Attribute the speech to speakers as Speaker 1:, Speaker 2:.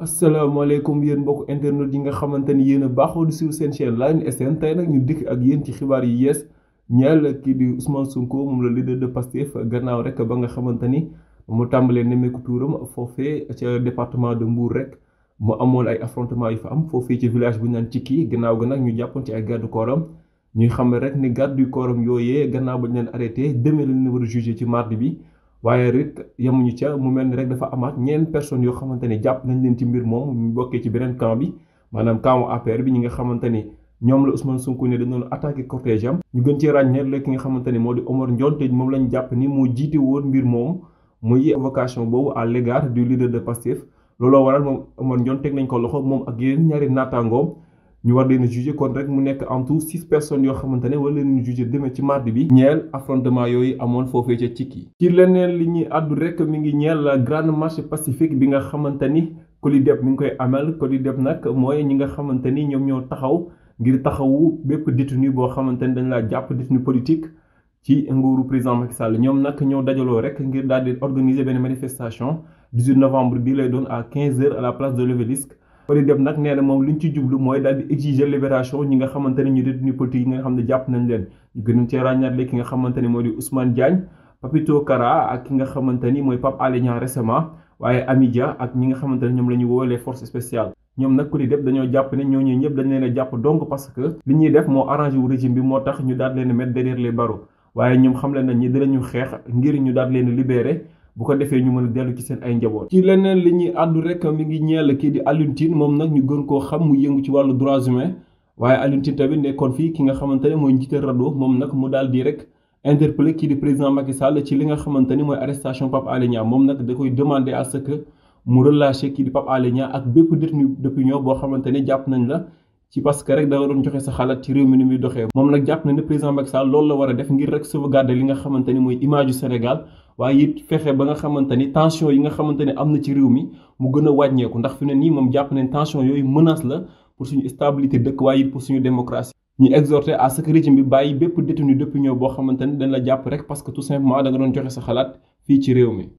Speaker 1: asalaamaaleykum yéen mbokk internet yi nga xamante ni yéen a baaxoo di suivre seen chaîne Line SN tey nag ñu dikk ak yéen ci xibaar yi yees ñeel kii di Ousmane Sonko moom la leader de Pastef gannaaw rek ba nga xamante ni mu tàmbalee nemmeeku tuuram foofee ca département de Mbour rek mu amoon ay affrontement yu fa am foofee ci village bu ñu naan Cikki gannaaw ga nag ñu jàppoon ci ay garde corps ñuy xam rek ni garde corps yooyee gannaaw ba ñu leen arrêté demee lañ war a jugé ci mardi bi. waaye rek yemuñu ca mu mel ni rek dafa amaat ñeent personnes yoo xamante ni jàpp nañ leen ci mbir moom ñu bokkee ci beneen camp bi maanaam camp APR bi ñi nga xamante ni ñoom la Ousmane Sonko ne dañu doon attaqué cortège am ñu gën ci ràññeet la ki nga xamante ni moo di Omar Ndione te moom lañ jàpp ni moo jiite woon mbir moom muy vocation boobu à l'égard du leader de Pastef looloo waral moom Omar Ndione teg nañ ko loxo moom ak yeneen ñaari naataangoom ñu war leen a jugé kon rek mu nekk en tout 6 personnes yoo xamante ne wala leen jugé demee ci mardi bi ñeel affrontement yooyu amoon foofee ca Cikki ci leneen li ñuy àddu rek mi ngi ñeel la grande marche pacifique bi nga xamante ni COLIDEP mi ngi koy amal COLIDEP nag mooy ñi nga xamante ni ñoom ñoo taxaw ngir taxawu bépp détenu boo xamante ni dañ laa jàpp détenu politique ci nguuru président Macky Sall ñoom nag ñoo dajaloo rek ngir daal di organiser benn manifestation 18 novembre bii lay doon à 15h à la place de l'Obélisque COLIDEP nag nee na moom li ñu ci jublu mooy daal di exiger libération ñi nga xamante ne ñu détenu politique yi nga xam ne jàpp nañ leen ñu gënoon cee ràññaatle ki nga xamante ne moo di Ousmane Diagne Papito Kara ak ki nga xamante ni mooy Pape Alé Niang récemment waaye Amidia ak ñi nga xamante ne ñoom la ñu woowee les forces spéciales ñoom nag COLIDEP dañoo jàpp ne ñooñu ñëpp dañ leen a jàpp donc parce que li ñuy def moo arrangé wu régime bi moo tax ñu daal leen mettre derrière les barreaux waaye ñoom xam leen nañ ñi dinañu xeex ngir ñu daal leen libéré bu ko defee ñu mën a dellu ci seen ay njaboot. ci leneen li ñuy àddu rek mi ngi ñeel kii di Alioune Tine moom nag ñu gën koo xam mu yëngu ci wàllu droits humains waaye Alioune Tine tamit nekkoon fii ki nga xamante ne mooy njiital RADDHO moom nag mu daal di rek interpellé kii di président Macky Sall ci li nga xamante ni mooy arrestation Pape Alé Niang moom nag da koy demander à ce que mu relâché kii di Pape Alé Niang ak bépp détenu d'opinion boo xamante ne jàpp nañ la ci parce que rek da nga doon joxe sa xalaat ci réew mi ni muy doxee moom nag jàpp na ne président Macky Sall loolu la war a def ngir rek sauvegarder li nga xamante ni mooy image du Sénégal waaye it fexe ba nga xamante ni tension yi nga xamante ne am na ci réew mi mu gën a wàññeeku ndax fi ne nii moom jàpp nañ tension yooyu menace la pour suñu stabilité dëkk waaye it pour suñu démocratie ñu exhorté à ce que régime bi bàyyi bépp détenu d'opinion boo xamante ni dañ la jàpp rek parce que tout simplement da nga doon joxe sa xalaat fii ci réew mi